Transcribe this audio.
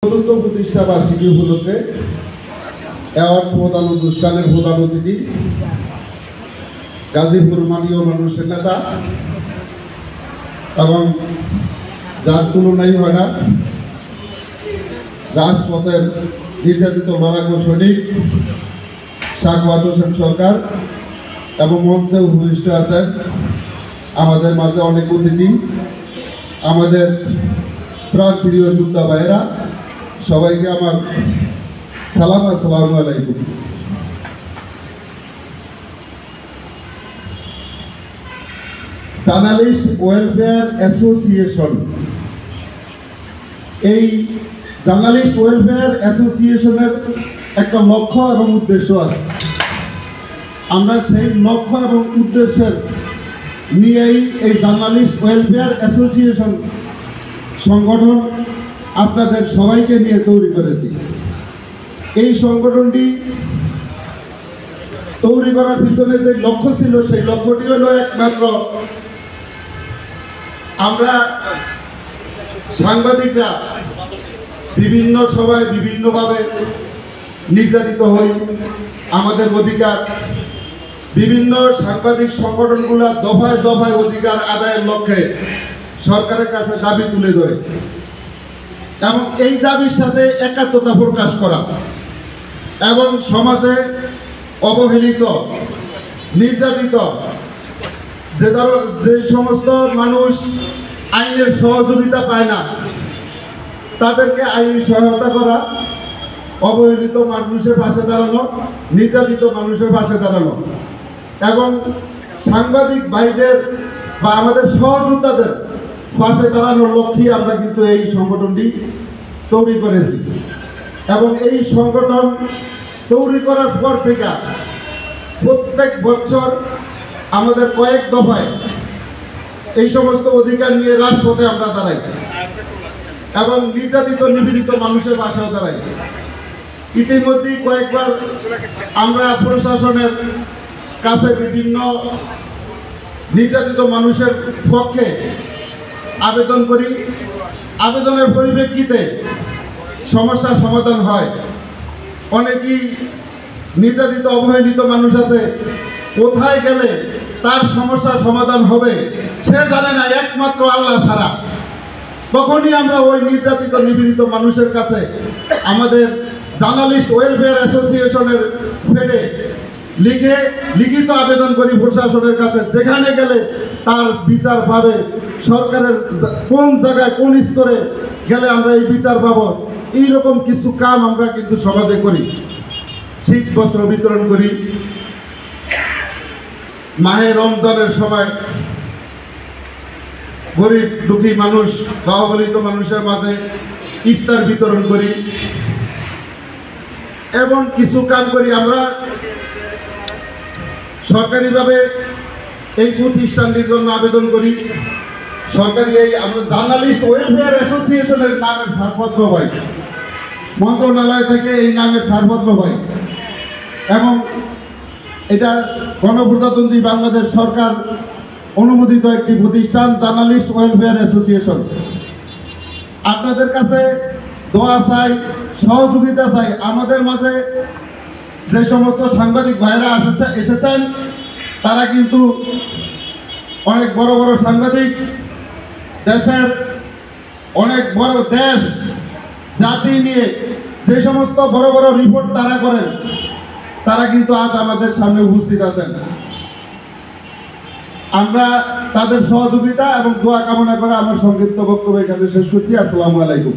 চতুর্থ প্রতিষ্ঠা বার্ষিকী উপলক্ষে অ্যাওয়ার্ড প্রদান অনুষ্ঠানের প্রধান অতিথি গাজীপুর মানীয় মানুষের নেতা এবং যার তুলনাই হয় না, রাজপথের নির্যাতিত লড়াকু সৈনিক সাখাওয়াত হোসেন সরকার এবং মঞ্চে উপবিষ্ট আছেন আমাদের মাঝে অনেক অতিথি, আমাদের প্রাণপ্রিয় যোদ্ধা ভাইয়েরা, সবাইকে আমার সালাম, আসসালামু আলাইকুম। জার্নালিস্ট ওয়েলফেয়ার অ্যাসোসিয়েশন, এই জার্নালিস্ট ওয়েলফেয়ার অ্যাসোসিয়েশনের একটা লক্ষ্য এবং উদ্দেশ্য আছে। আমরা সেই লক্ষ্য এবং উদ্দেশ্যের নিয়েই এই জার্নালিস্ট ওয়েলফেয়ার অ্যাসোসিয়েশন সংগঠন আপনাদের সবাইকে নিয়ে তৈরি করেছি। এই সংগঠনটি তৈরি করার পিছনে যে লক্ষ্য ছিল, সেই লক্ষ্যটি হলো একমাত্র আমরা সাংবাদিকরা বিভিন্ন সময় বিভিন্নভাবে নির্যাতিত হই, আমাদের অধিকার বিভিন্ন সাংবাদিক সংগঠনগুলো দফায় দফায় অধিকার আদায়ের লক্ষ্যে সরকারের কাছে দাবি তুলে ধরে এবং এই দাবির সাথে একাত্মতা প্রকাশ করা এবং সমাজে অবহেলিত নির্যাতিত যে সমস্ত মানুষ আইনের সহযোগিতা পায় না তাদেরকে আইনি সহায়তা করা, অবহেলিত মানুষের পাশে দাঁড়ানো, নির্যাতিত মানুষের পাশে দাঁড়ানো এবং সাংবাদিক ভাইদের বা আমাদের সহযোদ্ধাদের পাশে দাঁড়ানোর লক্ষ্যে আমরা কিন্তু এই সংগঠনটি তৈরি করেছি। এবং এই সংগঠন তৈরি করার পর থেকে প্রত্যেক বছর আমাদের কয়েক দফায় এই সমস্ত অধিকার নিয়ে রাজপথে আমরা দাঁড়াই এবং নির্যাতিত নিপীড়িত মানুষের পাশেও দাঁড়াই। ইতিমধ্যেই কয়েকবার আমরা প্রশাসনের কাছে বিভিন্ন নির্যাতিত মানুষের পক্ষে আবেদন করি। আবেদনের পরিপ্রেক্ষিতে সমস্যার সমাধান হয়। অনেকেই নির্যাতিত অবহেলিত মানুষ আছে, কোথায় গেলে তার সমস্যার সমাধান হবে সে জানে না, একমাত্র আল্লাহ ছাড়া। তখনই আমরা ওই নির্যাতিত নিপীড়িত মানুষের কাছে আমাদের জার্নালিস্ট ওয়েলফেয়ার অ্যাসোসিয়েশনের ফেডে লিখিত আবেদন করি প্রশাসনের কাছে, যেখানে গেলে তার বিচার পাবে, সরকারের কোন জায়গায় কোন স্তরে গেলে আমরা এই বিচার পাবো, এইরকম কিছু কাম আমরা কিন্তু সমাজে করি। শীত বস্ত্র বিতরণ করি, মাহে রমজানের সময় গরিব দুঃখী মানুষ বা অবহেলিত মানুষের মাঝে ইফতার বিতরণ করি এবং কিছু কাম করি। আমরা সরকারিভাবে এই প্রতিষ্ঠানটির জন্য আবেদন করি। সরকারি এই আমরা জার্নালিস্ট ওয়েলফেয়ার অ্যাসোসিয়েশনের নামের ছাড়পত্র পাই, মন্ত্রণালয় থেকে এই নামের ছাড়পত্র পাই এবং এটা গণপ্রজাতন্ত্রী বাংলাদেশ সরকার অনুমোদিত একটি প্রতিষ্ঠান, জার্নালিস্ট ওয়েলফেয়ার অ্যাসোসিয়েশন। আপনাদের কাছে দোয়া চাই, সহযোগিতা চাই। আমাদের মাঝে যে সমস্ত সাংবাদিক ভাইরা এসেছেন তারা কিন্তু অনেক বড় বড় সাংবাদিক, দেশের অনেক বড় দেশ জাতি নিয়ে যে সমস্ত বড় বড় রিপোর্ট তারা করেন, তারা কিন্তু আজ আমাদের সামনে উপস্থিত আছেন। আমরা তাদের সহযোগিতা এবং দোয়া কামনা করে আমার সংক্ষিপ্ত বক্তব্য এখানে শেষ করছি। আসসালামু আলাইকুম।